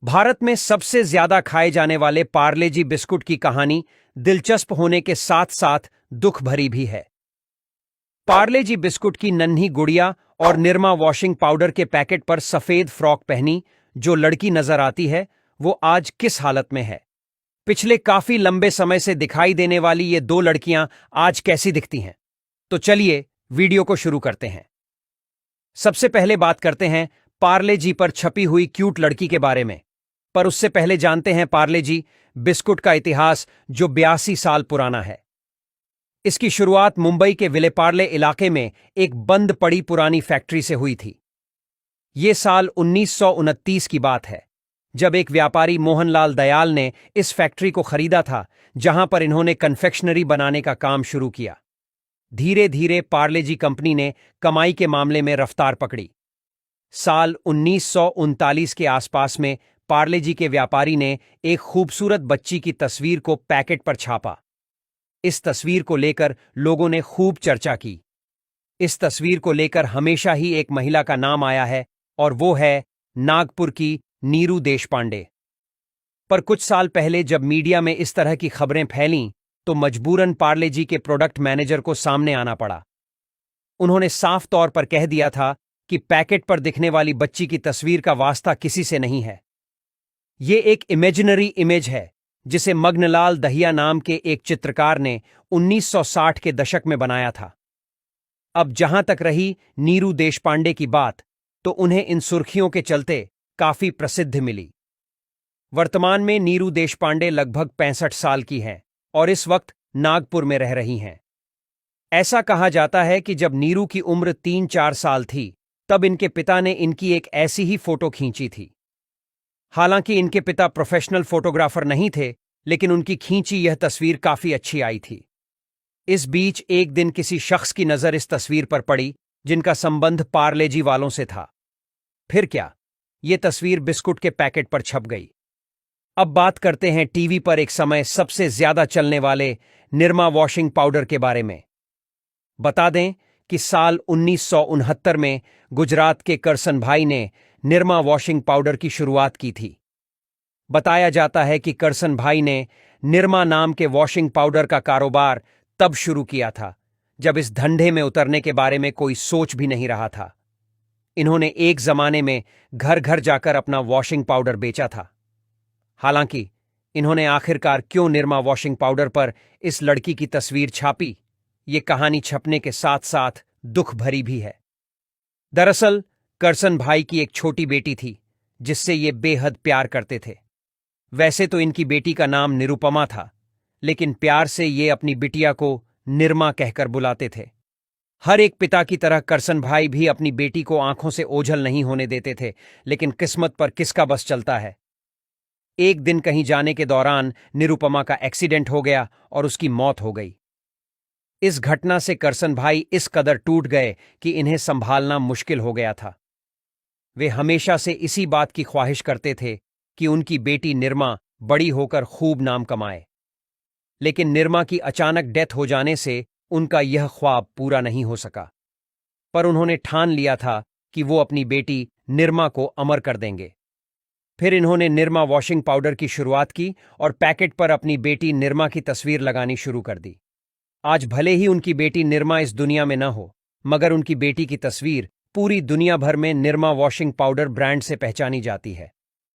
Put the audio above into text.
भारत में सबसे ज्यादा खाए जाने वाले पार्ले जी बिस्कुट की कहानी दिलचस्प होने के साथ साथ दुख भरी भी है। पार्ले जी बिस्कुट की नन्ही गुड़िया और निरमा वॉशिंग पाउडर के पैकेट पर सफेद फ्रॉक पहनी जो लड़की नजर आती है, वो आज किस हालत में है? पिछले काफी लंबे समय से दिखाई देने वाली ये दो लड़कियां आज कैसी दिखती हैं? तो चलिए वीडियो को शुरू करते हैं। सबसे पहले बात करते हैं पार्ले जी पर छपी हुई क्यूट लड़की के बारे में। पर उससे पहले जानते हैं पार्ले जी बिस्कुट का इतिहास जो 82 साल पुराना है। इसकी शुरुआत मुंबई के विलेपार्ले इलाके में एक बंद पड़ी पुरानी फैक्ट्री से हुई थी। यह साल 1929 की बात है, जब एक व्यापारी मोहनलाल दयाल ने इस फैक्ट्री को खरीदा था, जहां पर इन्होंने कन्फेक्शनरी बनाने का काम शुरू किया। धीरे धीरे पार्ले जी कंपनी ने कमाई के मामले में रफ्तार पकड़ी। साल 1939 के आसपास में पार्ले जी के व्यापारी ने एक खूबसूरत बच्ची की तस्वीर को पैकेट पर छापा। इस तस्वीर को लेकर लोगों ने खूब चर्चा की। इस तस्वीर को लेकर हमेशा ही एक महिला का नाम आया है और वो है नागपुर की नीरू देशपांडे। पर कुछ साल पहले जब मीडिया में इस तरह की खबरें फैलीं, तो मजबूरन पार्ले जी के प्रोडक्ट मैनेजर को सामने आना पड़ा। उन्होंने साफ तौर पर कह दिया था कि पैकेट पर दिखने वाली बच्ची की तस्वीर का वास्ता किसी से नहीं है। ये एक इमेजिनरी इमेज है जिसे मग्नलाल दहिया नाम के एक चित्रकार ने 1960 के दशक में बनाया था। अब जहां तक रही नीरू देशपांडे की बात, तो उन्हें इन सुर्खियों के चलते काफी प्रसिद्धि मिली। वर्तमान में नीरू देशपांडे लगभग 65 साल की हैं और इस वक्त नागपुर में रह रही हैं। ऐसा कहा जाता है कि जब नीरू की उम्र 3-4 साल थी, तब इनके पिता ने इनकी एक ऐसी ही फोटो खींची थी। हालांकि इनके पिता प्रोफेशनल फोटोग्राफर नहीं थे, लेकिन उनकी खींची यह तस्वीर काफी अच्छी आई थी। इस बीच एक दिन किसी शख्स की नजर इस तस्वीर पर पड़ी जिनका संबंध पार्ले जी वालों से था। फिर क्या, यह तस्वीर बिस्कुट के पैकेट पर छप गई। अब बात करते हैं टीवी पर एक समय सबसे ज्यादा चलने वाले निरमा वॉशिंग पाउडर के बारे में। बता दें कि साल 1969 में गुजरात के करसन भाई ने निरमा वॉशिंग पाउडर की शुरुआत की थी। बताया जाता है कि करसन भाई ने निरमा नाम के वॉशिंग पाउडर का कारोबार तब शुरू किया था जब इस धंधे में उतरने के बारे में कोई सोच भी नहीं रहा था। इन्होंने एक जमाने में घर घर जाकर अपना वॉशिंग पाउडर बेचा था। हालांकि इन्होंने आखिरकार क्यों निरमा वॉशिंग पाउडर पर इस लड़की की तस्वीर छापी, ये कहानी छपने के साथ साथ दुख भरी भी है। दरअसल करसन भाई की एक छोटी बेटी थी जिससे ये बेहद प्यार करते थे। वैसे तो इनकी बेटी का नाम निरुपमा था, लेकिन प्यार से ये अपनी बिटिया को निरमा कहकर बुलाते थे। हर एक पिता की तरह करसन भाई भी अपनी बेटी को आंखों से ओझल नहीं होने देते थे, लेकिन किस्मत पर किसका बस चलता है। एक दिन कहीं जाने के दौरान निरुपमा का एक्सीडेंट हो गया और उसकी मौत हो गई। इस घटना से करसन भाई इस कदर टूट गए कि इन्हें संभालना मुश्किल हो गया था। वे हमेशा से इसी बात की ख्वाहिश करते थे कि उनकी बेटी निरमा बड़ी होकर खूब नाम कमाए। लेकिन निरमा की अचानक डेथ हो जाने से उनका यह ख्वाब पूरा नहीं हो सका। पर उन्होंने ठान लिया था कि वो अपनी बेटी निरमा को अमर कर देंगे। फिर इन्होंने निरमा वॉशिंग पाउडर की शुरुआत की और पैकेट पर अपनी बेटी निरमा की तस्वीर लगानी शुरू कर दी। आज भले ही उनकी बेटी निरमा इस दुनिया में न हो, मगर उनकी बेटी की तस्वीर पूरी दुनिया भर में निरमा वॉशिंग पाउडर ब्रांड से पहचानी जाती है।